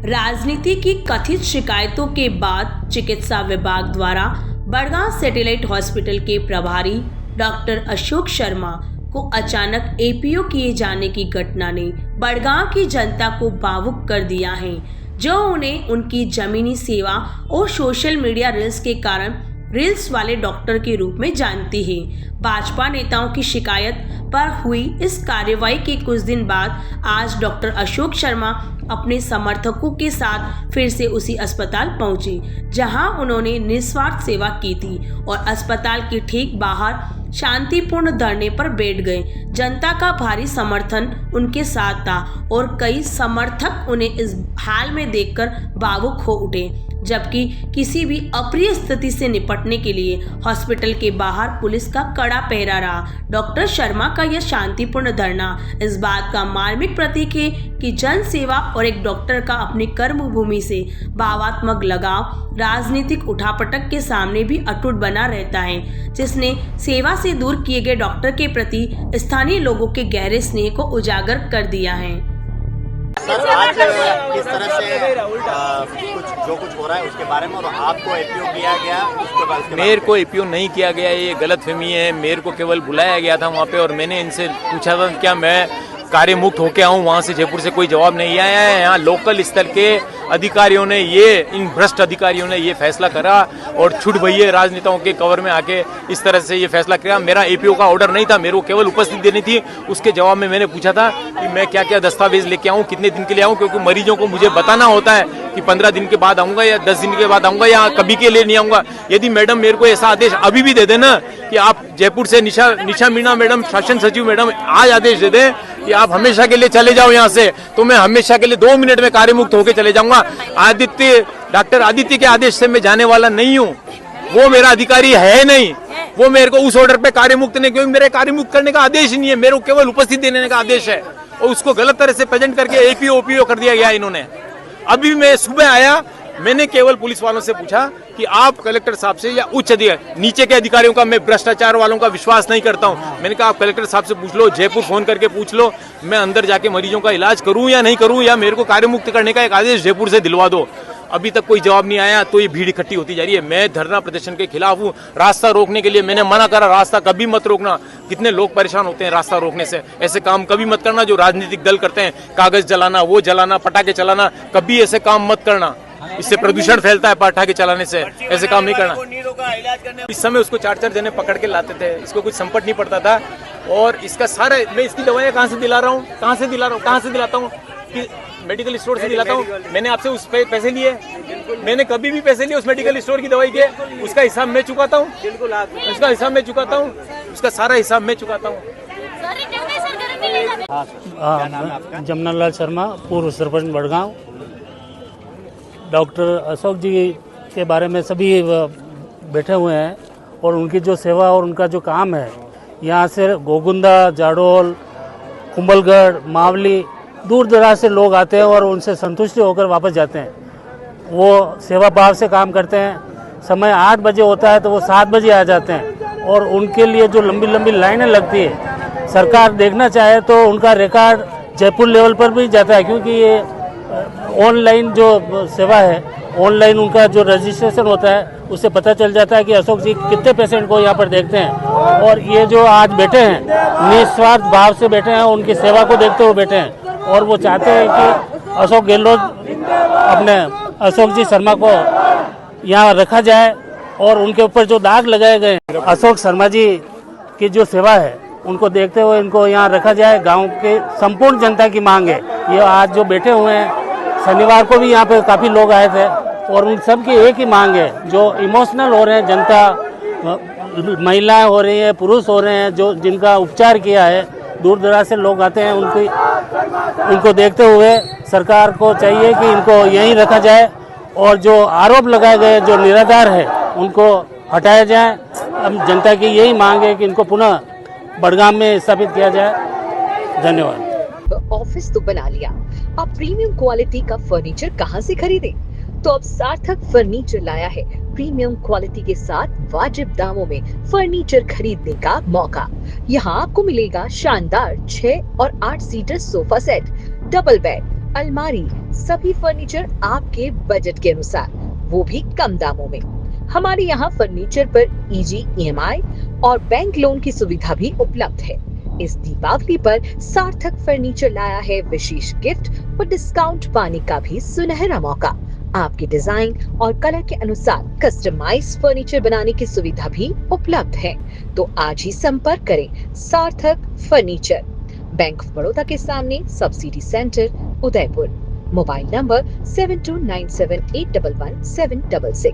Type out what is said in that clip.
राजनीति की कथित शिकायतों के बाद चिकित्सा विभाग द्वारा बड़गांव सैटेलाइट हॉस्पिटल के प्रभारी डॉक्टर अशोक शर्मा को अचानक एपीओ किए जाने की घटना ने बड़गांव की जनता को भावुक कर दिया है, जो उन्हें उनकी जमीनी सेवा और सोशल मीडिया रील्स के कारण रील्स वाले डॉक्टर के रूप में जानती है। भाजपा नेताओं की शिकायत पर हुई इस कार्रवाई के कुछ दिन बाद आज डॉक्टर अशोक शर्मा अपने समर्थकों के साथ फिर से उसी अस्पताल पहुंचे, जहां उन्होंने निस्वार्थ सेवा की थी और अस्पताल के ठीक बाहर शांतिपूर्ण धरने पर बैठ गए। जनता का भारी समर्थन उनके साथ था और कई समर्थक उन्हें इस हाल में देखकर भावुक हो उठे, जबकि किसी भी अप्रिय स्थिति से निपटने के लिए हॉस्पिटल के बाहर पुलिस का कड़ा पहरा रहा। डॉक्टर शर्मा का यह शांतिपूर्ण धरना इस बात का मार्मिक प्रतीक है कि जन सेवा और एक डॉक्टर का अपनी कर्मभूमि से भावात्मक लगाव राजनीतिक उठापटक के सामने भी अटूट बना रहता है, जिसने सेवा से दूर किए गए डॉक्टर के प्रति स्थानीय लोगों के गहरे स्नेह को उजागर कर दिया है। सर, आज किस तरह से कुछ हो रहा है उसके बारे में, और आपको एपीओ किया गया उसके बाद? मेरे को एपीओ नहीं किया गया, ये गलतफहमी है। मेरे को केवल बुलाया गया था वहाँ पे और मैंने इनसे पूछा था क्या मैं कार्य मुक्त होके आऊँ वहाँ से, जयपुर से कोई जवाब नहीं आया है। यहाँ लोकल स्तर के अधिकारियों ने इन भ्रष्ट अधिकारियों ने ये फैसला करा और छुट भैया राजनेताओं के कवर में आके इस तरह से ये फैसला किया। मेरा एपीओ का ऑर्डर नहीं था, मेरे को केवल उपस्थिति देनी थी। उसके जवाब में मैंने पूछा था कि मैं क्या क्या दस्तावेज लेके आऊँ, कितने दिन के लिए आऊँ, क्योंकि मरीजों को मुझे बताना होता है कि 15 दिन के बाद आऊँगा या 10 दिन के बाद आऊँगा या कभी के लिए नहीं आऊँगा। यदि मैडम मेरे को ऐसा आदेश अभी भी दे देना कि आप जयपुर से निशा मीणा मैडम, शासन सचिव मैडम आज आदेश दे दें कि आप हमेशा के लिए चले जाओ यहाँ से, तो मैं हमेशा के लिए 2 मिनट में कार्यमुक्त होकर चले जाऊंगा। डॉक्टर आदित्य के आदेश से मैं जाने वाला नहीं हूँ, वो मेरा अधिकारी है नहीं, वो मेरे को उस ऑर्डर पे कार्यमुक्त नहीं, क्योंकि मेरे कार्यमुक्त करने का आदेश ही नहीं है, मेरे को केवल उपस्थित देने का आदेश है और उसको गलत तरह से प्रेजेंट करके एपीओ ओपीओ कर दिया गया इन्होंने। अभी मैं सुबह आया, मैंने केवल पुलिस वालों से पूछा कि आप कलेक्टर साहब से या उच्च अधिकारी, नीचे के अधिकारियों का मैं भ्रष्टाचार वालों का विश्वास नहीं करता हूं। मैंने कहा आप कलेक्टर साहब से पूछ लो, जयपुर फोन करके पूछ लो, मैं अंदर जाके मरीजों का इलाज करूं या नहीं करूं, या मेरे को कार्यमुक्त करने का एक आदेश जयपुर से दिलवा दो। अभी तक कोई जवाब नहीं आया, तो ये भीड़ इकट्ठी होती जा रही है। मैं धरना प्रदर्शन के खिलाफ हूँ। रास्ता रोकने के लिए मैंने मना करा, रास्ता कभी मत रोकना। कितने लोग परेशान होते हैं रास्ता रोकने से, ऐसे काम कभी मत करना जो राजनीतिक दल करते हैं, कागज जलाना, वो जलाना, पटाखे चलाना, कभी ऐसे काम मत करना। इससे प्रदूषण फैलता है, पटाखे चलाने से ऐसे काम नहीं करना। इस समय उसको 4-4 जने पकड़ के लाते थे, इसको कुछ संपट नहीं पड़ता था। और इसका सारा, मैं इसकी दवाइयाँ कहाँ से दिला रहा हूँ, कहाँ से दिलाता हूँ कि मेडिकल स्टोर से दिलाता हूँ। मैंने आपसे उस पे पैसे लिए, मैंने कभी भी पैसे लिए उस मेडिकल स्टोर की दवाई के, उसका हिसाब मैं चुकाता हूँ, उसका हिसाब मैं चुकाता हूँ, उसका सारा हिसाब मैं चुकाता हूँ। जमनालाल शर्मा, पूर्व सरपंच बड़गांव। डॉक्टर अशोक जी के बारे में सभी बैठे हुए हैं और उनकी जो सेवा और उनका जो काम है, यहाँ से गोगुंदा, जाडोल, कुंभलगढ़, मावली, दूर दराज से लोग आते हैं और उनसे संतुष्ट होकर वापस जाते हैं। वो सेवा भाव से काम करते हैं। समय 8 बजे होता है तो वो 7 बजे आ जाते हैं और उनके लिए जो लंबी लंबी लाइनें लगती है, सरकार देखना चाहे तो उनका रिकॉर्ड जयपुर लेवल पर भी जाता है, क्योंकि ये ऑनलाइन जो सेवा है, ऑनलाइन उनका जो रजिस्ट्रेशन होता है उससे पता चल जाता है कि अशोक जी कितने पेशेंट को यहाँ पर देखते हैं। और ये जो आज बैठे हैं, निस्वार्थ भाव से बैठे हैं, उनकी सेवा को देखते हुए बैठे हैं और वो चाहते हैं कि अशोक गहलोत, अपने अशोक जी शर्मा को यहाँ रखा जाए और उनके ऊपर जो दाग लगाए गए हैं, अशोक शर्मा जी की जो सेवा है उनको देखते हुए इनको यहाँ रखा जाए। गांव के संपूर्ण जनता की मांग है। ये आज जो बैठे हुए हैं, शनिवार को भी यहाँ पे काफ़ी लोग आए थे और उन सब की एक ही मांग है। जो इमोशनल हो रहे हैं जनता, महिलाएं हो रही हैं, पुरुष हो रहे हैं, जो जिनका उपचार किया है, दूर दराज से लोग आते हैं, उनको देखते हुए सरकार को चाहिए कि इनको यहीं रखा जाए और जो आरोप लगाए गए, जो निराधार है, उनको हटाया जाए। अब जनता की यही मांग है कि इनको पुनः बड़गांव में स्थापित किया जाए। धन्यवाद। ऑफिस तो बना लिया, अब प्रीमियम क्वालिटी का फर्नीचर कहां से खरीदें? तो अब सार्थक फर्नीचर लाया है प्रीमियम क्वालिटी के साथ वाजिब दामों में फर्नीचर खरीदने का मौका। यहाँ आपको मिलेगा शानदार 6 और 8 seater sofa set, double bed, अलमारी, सभी फर्नीचर आपके बजट के अनुसार, वो भी कम दामों में। हमारे यहाँ फर्नीचर पर इजी EMI और बैंक लोन की सुविधा भी उपलब्ध है। इस दीपावली पर सार्थक फर्नीचर लाया है विशेष गिफ्ट और डिस्काउंट पाने का भी सुनहरा मौका। आपके डिजाइन और कलर के अनुसार कस्टमाइज फर्नीचर बनाने की सुविधा भी उपलब्ध है। तो आज ही संपर्क करें सार्थक फर्नीचर, बैंक ऑफ बड़ौदा के सामने, subsidy centre, Udaipur. Mobile number 7297811766।